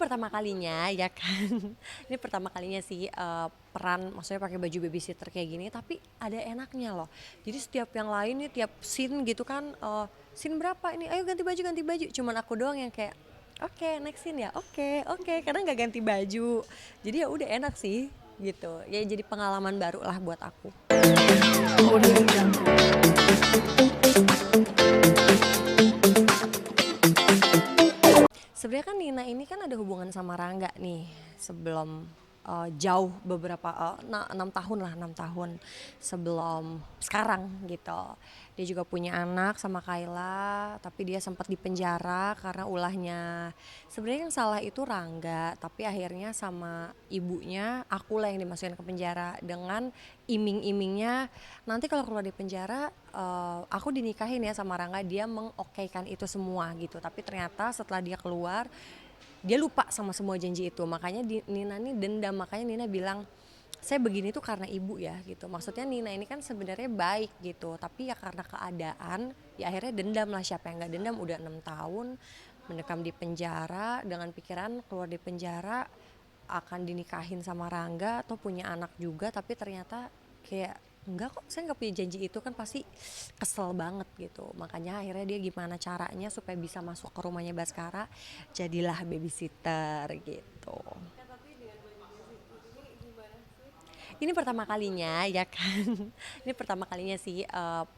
pertama kalinya ya kan. Ini pertama kalinya sih, peran maksudnya pakai baju babysitter kayak gini, tapi ada enaknya loh. Jadi setiap yang lain nih, tiap scene gitu kan, "Scene berapa ini? Ayo ganti baju ganti baju." Cuman aku doang yang kayak, "Oke, next scene ya? Oke oke." Karena nggak ganti baju. Jadi ya udah enak sih, gitu. Ya jadi pengalaman baru lah buat aku. Audio Jungle. Sebenarnya kan Nina ini kan ada hubungan sama Rangga nih sebelum jauh beberapa 6 tahun lah, 6 tahun sebelum sekarang gitu. Dia juga punya anak sama Kayla, tapi dia sempat dipenjara karena ulahnya. Sebenarnya yang salah itu Rangga, tapi akhirnya sama ibunya aku lah yang dimasukin ke penjara dengan iming-imingnya nanti kalau keluar di penjara aku dinikahin ya sama Rangga. Dia mengokeikan itu semua gitu, tapi ternyata setelah dia keluar dia lupa sama semua janji itu. Makanya Nina nih dendam, makanya Nina bilang saya begini tuh karena ibu ya gitu. Maksudnya Nina ini kan sebenarnya baik gitu, tapi ya karena keadaan ya akhirnya dendam lah. Siapa yang nggak dendam, udah 6 tahun mendekam di penjara dengan pikiran keluar di penjara akan dinikahin sama Rangga atau punya anak juga, tapi ternyata kayak enggak kok, saya nggak punya janji itu. Kan pasti kesel banget gitu. Makanya akhirnya dia gimana caranya supaya bisa masuk ke rumahnya Baskara, jadilah babysitter gitu. Ini pertama kalinya ya kan. Ini pertama kalinya sih,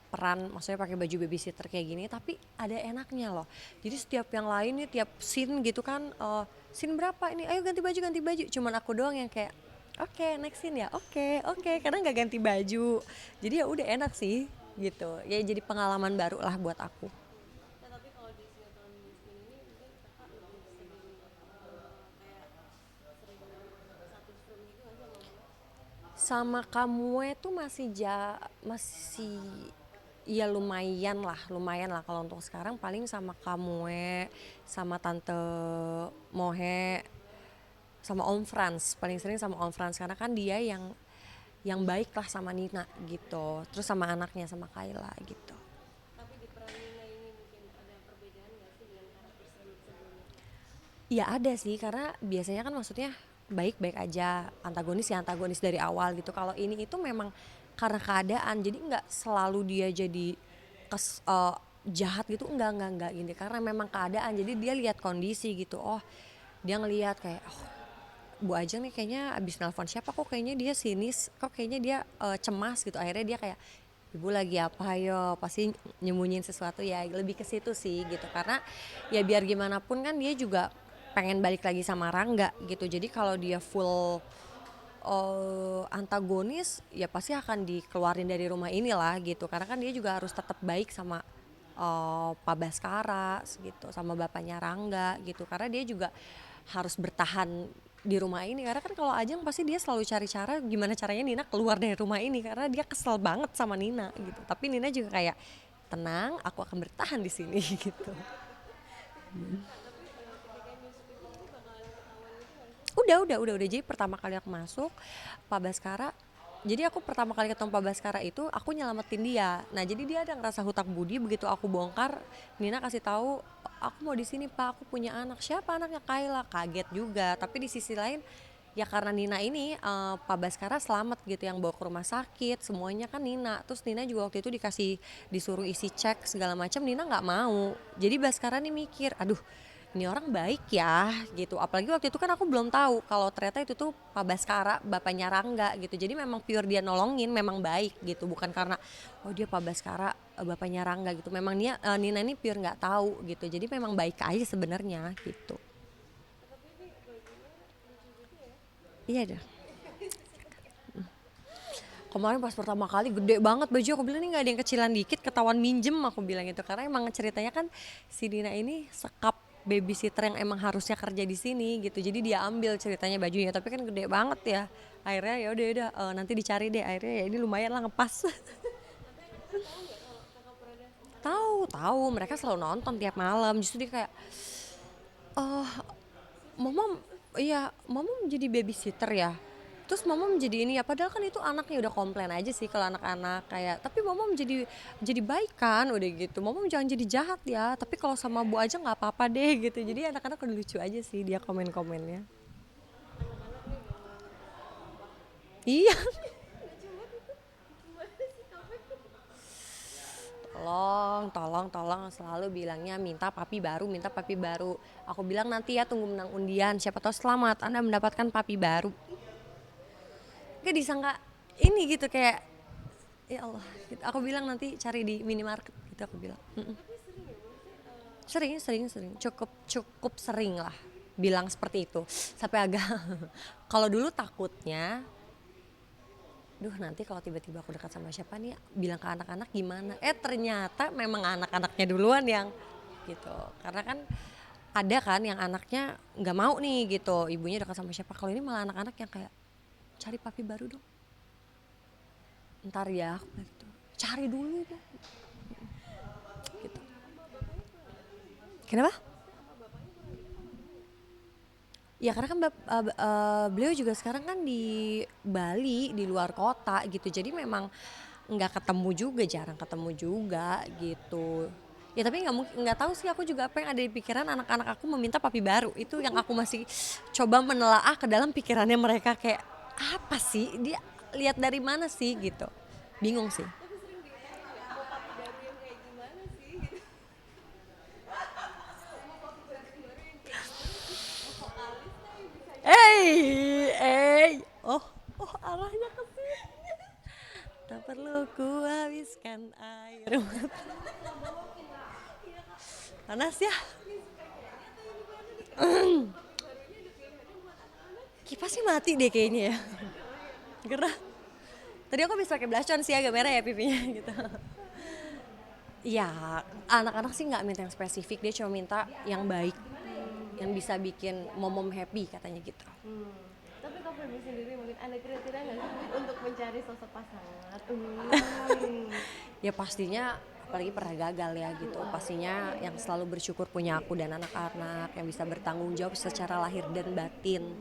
peran maksudnya pakai baju babysitter kayak gini, tapi ada enaknya loh. Jadi setiap yang lain nih, tiap scene gitu kan, scene berapa ini? Ayo ganti baju ganti baju. Cuman aku doang yang kayak, "Oke, next scene ya? Oke oke." Karena nggak ganti baju. Jadi ya udah enak sih gitu. Ya jadi pengalaman baru lah buat aku. Sama kamu itu masih ya lumayan lah kalau untuk sekarang. Paling sama kamu, sama tante Mohe, sama Om Frans. Paling sering sama Om Frans karena kan dia yang baik lah sama Nina gitu. Terus sama anaknya sama Kayla gitu. Iya ada sih, karena biasanya kan maksudnya baik-baik aja, antagonis ya antagonis dari awal gitu. Kalau ini itu memang karena keadaan, jadi nggak selalu dia jadi jahat gitu, enggak gini. Karena memang keadaan, jadi dia lihat kondisi gitu. Oh, dia ngelihat kayak, oh, Bu Ajeng nih kayaknya abis nelpon siapa, kok kayaknya dia sinis, kok kayaknya dia cemas gitu. Akhirnya dia kayak, ibu lagi apa, yo pasti nyembunyiin sesuatu ya, lebih ke situ sih gitu. Karena ya biar gimana pun kan dia juga pengen balik lagi sama Rangga gitu. Jadi kalau dia full antagonis ya pasti akan dikeluarin dari rumah inilah gitu. Karena kan dia juga harus tetap baik sama Pak Baskara gitu, sama bapaknya Rangga gitu. Karena dia juga harus bertahan di rumah ini. Karena kan kalau Ajeng pasti dia selalu cari cara gimana caranya Nina keluar dari rumah ini, karena dia kesel banget sama Nina gitu. Tapi Nina juga kayak, tenang, aku akan bertahan di sini gitu. Udah. Jadi pertama kali aku masuk, Pak Baskara, jadi aku pertama kali ketemu Pak Baskara itu aku nyelamatin dia. Nah, jadi dia ada ngerasa hutang budi. Begitu aku bongkar, Nina kasih tahu, aku mau di sini Pak, aku punya anak. Siapa anaknya? Kayla. Kaget juga. Tapi di sisi lain, ya karena Nina ini Pak Baskara selamat gitu, yang bawa ke rumah sakit semuanya kan Nina. Terus Nina juga waktu itu disuruh isi cek segala macam, Nina nggak mau. Jadi Baskara nih mikir, aduh, ini orang baik ya gitu. Apalagi waktu itu kan aku belum tahu kalau ternyata itu tuh Pak Baskara, bapaknya Rangga gitu. Jadi memang pure dia nolongin, memang baik gitu. Bukan karena oh dia Pak Baskara, bapaknya Rangga gitu. Memang Nina ini pure nggak tahu gitu. Jadi memang baik aja sebenarnya gitu. Iya dah. Kemarin pas pertama kali gede banget baju, aku bilang nih nggak ada yang kecilan dikit, ketahuan minjem, aku bilang gitu. Karena emang ceritanya kan si Dina ini sekap babysitter yang emang harusnya kerja di sini gitu. Jadi dia ambil ceritanya bajunya, tapi kan gede banget ya. Akhirnya ya udah nanti dicari deh. Akhirnya ya ini lumayan lah ngepas. Tahu mereka selalu nonton tiap malam. Justru dia kayak, "Oh, Mama, iya, Mama menjadi babysitter ya. Terus mama menjadi ini ya, padahal kan itu anaknya udah komplain aja sih kalau anak-anak kayak, tapi mama menjadi baik kan udah gitu, mama jangan jadi jahat ya, tapi kalau sama bu aja nggak apa-apa deh gitu. Jadi anak-anak udah lucu aja sih dia komen-komennya. Iya. Tolong selalu bilangnya minta papi baru. Aku bilang nanti ya tunggu menang undian, siapa tahu selamat Anda mendapatkan papi baru. Gak disangka ini gitu kayak ya Allah gitu. Aku bilang nanti cari di minimarket gitu aku bilang. Sering cukup sering lah bilang seperti itu sampai agak kalau dulu takutnya duh nanti kalau tiba-tiba aku dekat sama siapa nih bilang ke anak-anak gimana, ternyata memang anak-anaknya duluan yang gitu, karena kan ada kan yang anaknya nggak mau nih gitu ibunya dekat sama siapa, kalau ini malah anak-anak yang kayak cari papi baru dong, ntar ya aku bilang gitu, cari dulu dong gitu. Kenapa? Ya karena kan beliau juga sekarang kan di Bali, di luar kota gitu, jadi memang nggak ketemu juga, jarang ketemu juga gitu. Ya tapi nggak tahu sih aku juga apa yang ada di pikiran anak-anak aku meminta papi baru, itu yang aku masih coba menelaah ke dalam pikirannya mereka, kayak apa sih dia lihat dari mana sih gitu, bingung sih. Oh, arahnya ke sini. Tak perlu ku habiskan air mata. Panas ya. Kipasnya mati deh kayaknya ya. Gerah. Tadi aku habis pakai blush on sih agak merah ya pipinya gitu. Iya, anak-anak sih nggak minta yang spesifik, dia cuma minta yang baik, yang bisa bikin mom happy katanya gitu. Tapi Kak Feby sendiri mungkin ada kriteria nggak sih untuk mencari sosok pasangan? Ya pastinya apalagi pernah gagal ya gitu, pastinya yang selalu bersyukur punya aku dan anak-anak yang bisa bertanggung jawab secara lahir dan batin,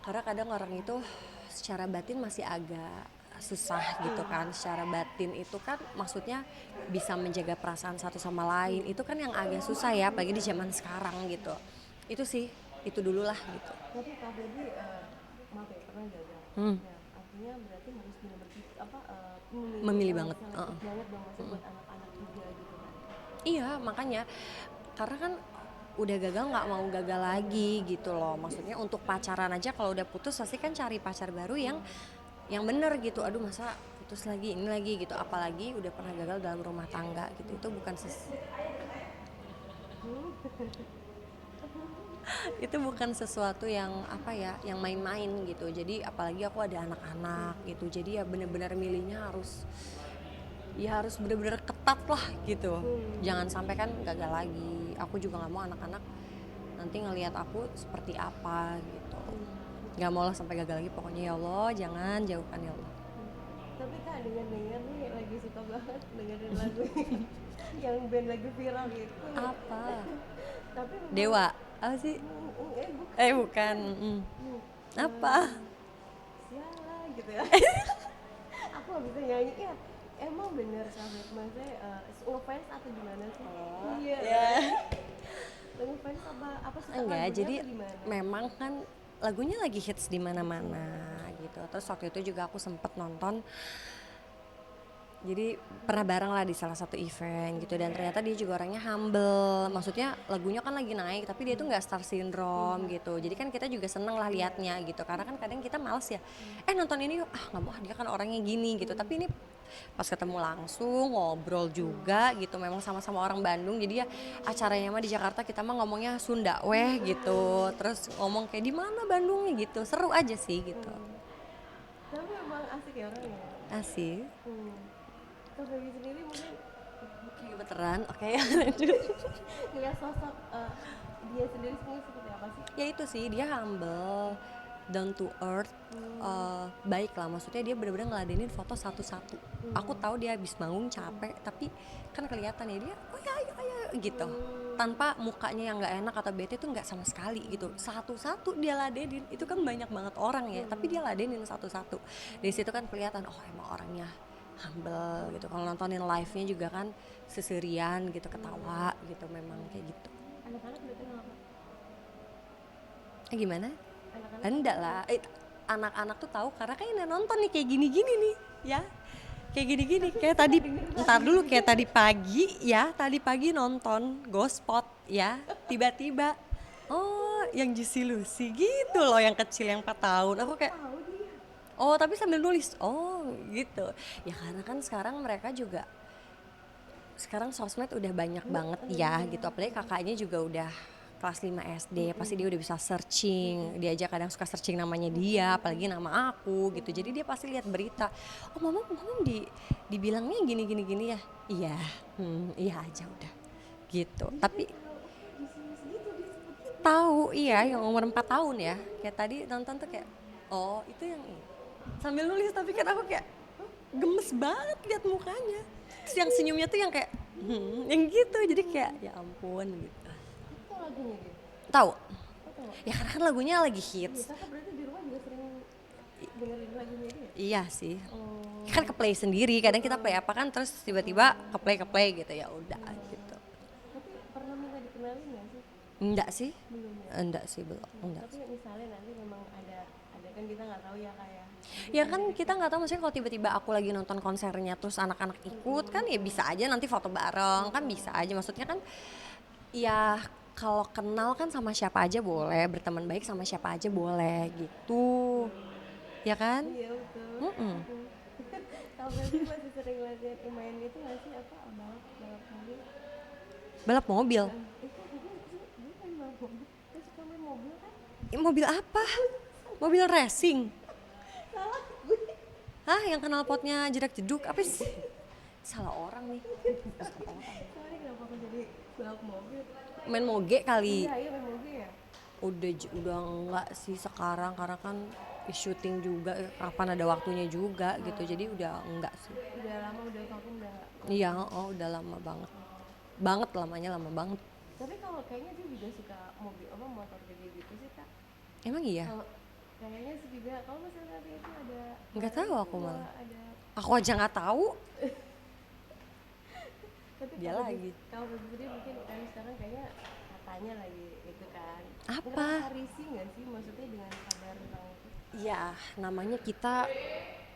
karena kadang orang itu secara batin masih agak susah gitu kan, secara batin itu kan maksudnya bisa menjaga perasaan satu sama lain, itu kan yang agak susah ya apalagi di zaman sekarang gitu. Itu sih, itu dulu lah gitu. Tapi Kak Feby maaf ya pernah gagal. Ya, artinya berarti harus benar-benar Memilih banget. banget dong masih buat anak-anak juga gitu kan. Iya makanya, karena kan udah gagal nggak mau gagal lagi gitu loh, maksudnya untuk pacaran aja kalau udah putus pasti kan cari pacar baru yang bener gitu, aduh masa putus lagi ini lagi gitu, apalagi udah pernah gagal dalam rumah tangga gitu, itu bukan itu bukan sesuatu yang apa ya, yang main-main gitu, jadi apalagi aku ada anak-anak gitu, jadi ya bener-bener milihnya harus bener-bener ketat lah gitu, jangan sampai kan gagal lagi. Aku juga nggak mau anak-anak nanti ngelihat aku seperti apa gitu, nggak mau lah sampai gagal lagi pokoknya, ya Allah jangan jauhkan ya Allah. Tapi Kak dengar-dengar nih lagi suka banget dengerin lagu yang band lagi viral gitu. Apa? Tapi memang, Dewa apa sih? Bukan. Apa? Sialah gitu ya. Aku gak bisa nyanyi ya. Emang bener Kak Feby, maksudnya ngefans atau gimana sih? Iya. Ngefans apa suka Enggak, lagunya jadi apa gimana? memang kan lagunya lagi hits di mana-mana gitu. Terus waktu itu juga aku sempet nonton, jadi pernah bareng lah di salah satu event gitu, dan ternyata dia juga orangnya humble, maksudnya lagunya kan lagi naik tapi dia tuh nggak star syndrome gitu, jadi kan kita juga seneng lah liatnya gitu, karena kan kadang kita males ya nonton ini yuk, nggak mau, dia kan orangnya gini gitu, tapi ini pas ketemu langsung ngobrol juga gitu, memang sama-sama orang Bandung, jadi ya acaranya mah di Jakarta, kita mah ngomongnya Sunda weh gitu, terus ngomong kayak di mana Bandungnya gitu, seru aja sih gitu. Tapi emang asik ya orangnya. Asik. Kak Feby sendiri mungkin Veteran, oke. ngeliat sosok dia sendiri seperti apa sih? Ya itu sih, dia humble, down to earth, baik lah, maksudnya dia benar-benar ngeladenin foto satu-satu. Aku tahu dia habis bangun capek, tapi kan kelihatan ya dia oh ya ayo gitu, tanpa mukanya yang nggak enak atau bete tuh nggak sama sekali gitu. Satu-satu dia ladenin, itu kan banyak banget orang ya, tapi dia ladenin satu-satu. Dari situ kan kelihatan oh emang orangnya humble gitu. Kalau nontonin live-nya juga kan seserian gitu, ketawa gitu, memang kayak gitu. Anak-anak udah kenal apa? Gimana? Anak-anak Enggak lah, anak-anak tuh tahu karena kayaknya nonton nih kayak gini-gini nih ya, kayak gini-gini kayak tadi, ntar dulu, kayak tadi pagi nonton Ghost Spot ya, tiba-tiba oh yang Juicy Lucy gitu loh, yang kecil yang 4 tahun, aku kayak tahu dia. oh tapi sambil nulis oh gitu ya, karena kan sekarang mereka juga sekarang sosmed udah banyak banget ya gitu, apalagi kakaknya juga udah kelas 5 SD, pasti dia udah bisa searching, dia aja kadang suka searching namanya dia, apalagi nama aku gitu, jadi dia pasti lihat berita, oh mama dibilangnya gini ya, iya aja udah gitu, tapi tahu iya yang umur 4 tahun ya, kayak tadi nonton tuh kayak oh itu yang ini, sambil nulis, tapi kan aku kayak gemes banget lihat mukanya, terus yang senyumnya tuh yang kayak yang gitu, jadi kayak ya ampun gitu. Itu lagunya dia. Tahu? Tahu. Ya karena kan lagunya lagi hits. Kakak berarti di rumah juga sering dengerin lagunya dia? Iya sih. Oh. Kan ke play sendiri, kadang kita play apa kan terus tiba-tiba ke play gitu, ya udah gitu. Tapi pernah minta dikenalin nggak sih? Enggak sih? Belum ya? Enggak sih, belum. Enggak. Tapi misalnya nanti memang ada kan kita nggak tahu ya kayak. Ya kan kita nggak tahu, maksudnya kalau tiba-tiba aku lagi nonton konsernya terus anak-anak ikut kan ya bisa aja nanti foto bareng, kan bisa aja, maksudnya kan ya kalau kenal kan sama siapa aja boleh, berteman baik sama siapa aja boleh gitu. Ya kan? Iya betul. Mm-mm. Kalau Feby masih sering lihat main itu nggak sih apa balap mobil? Balap mobil. Itu dia kan balap mobil. Dia suka main mobil kan? Mobil apa? Mobil racing. Salah gue. Hah, yang knalpotnya jedak-jeduk apa sih? Salah orang nih. Sorry kenapa aku jadi balap mobil? Main moge kali. Iya main mobil ya. Udah enggak sih sekarang, karena kan syuting juga, kapan ada waktunya juga gitu. Jadi udah enggak sih. Udah lama udah vakum udah. Iya, udah lama banget. Banget lamanya, lama banget. Tapi kalau kayaknya dia juga suka mobil apa motor gede gitu sih kak. Emang iya? Kalau kayaknya sih juga kalau misalnya nanti itu ada. Nggak tahu aku malah. Ada. Aku aja nggak tahu. Tapi Dia kalau lagi. Kalau sendiri mungkin kan sekarang kayaknya katanya lagi itu kan. Apa? Ngerasa risih nggak sih maksudnya dengan kabar tentang itu? Ya, namanya kita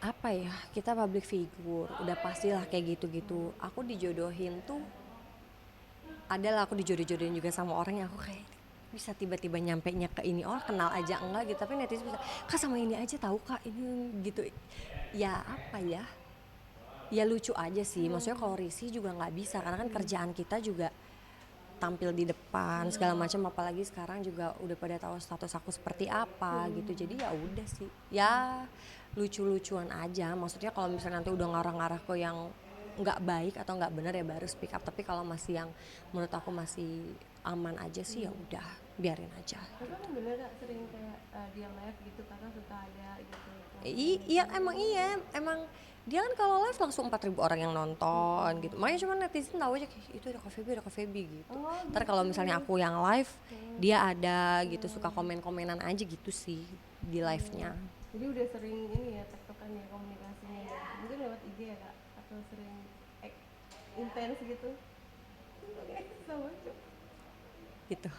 apa ya? Kita public figure, udah pastilah kayak gitu-gitu. Aku dijodohin tuh, adalah aku dijodoh-jodohin juga sama orang yang aku kayak bisa tiba-tiba nyampenya ke ini orang, kenal aja enggak gitu, tapi netizen bisa kak sama ini aja tahu kak ini gitu. Ya apa ya? Ya lucu aja sih. Maksudnya kalau risih juga nggak bisa, karena kan kerjaan kita juga tampil di depan segala macam, apalagi sekarang juga udah pada tahu status aku seperti apa gitu, jadi ya udah sih ya lucu-lucuan aja. Maksudnya kalau misalnya nanti udah ngarah-ngarah ke yang nggak baik atau nggak benar ya baru speak up, tapi kalau masih yang menurut aku masih aman aja sih ya udah biarin aja. Tapi kan bener gak sering kayak dia live gitu kakak suka ada gitu. Iya emang dia kan kalau live langsung 4.000 orang yang nonton gitu, makanya cuma netizen tahu aja kayak itu ada Kak Feby gitu. Ntar kalau misalnya aku yang live dia ada gitu, suka komen-komenan aja gitu sih di live-nya. Jadi udah sering ini ya tektokan ya komunikasinya ya. Mungkin lewat IG ya kak atau sering intens gitu. Sama Cuk. Gitu.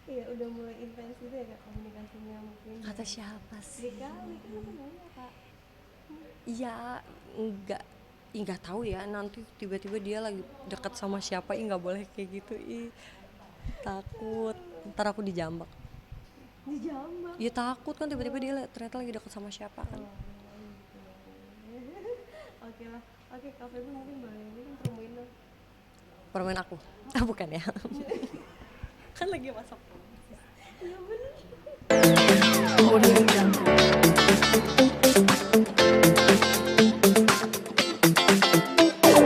Iya udah mulai intens gitu ya kak komunikasinya mungkin. Kata siapa sih? Kali kan aku nanya kak. Iya nggak tahu ya, nanti tiba-tiba dia lagi deket sama siapa, nggak boleh kayak gitu, takut ntar aku dijambak. Dijambak. Ya takut kan tiba-tiba dia ternyata lagi deket sama siapa kan. Oke lah, oke Kak Feby mungkin boleh ini promoin dong. Permain aku bukan ya. Kan lagi masak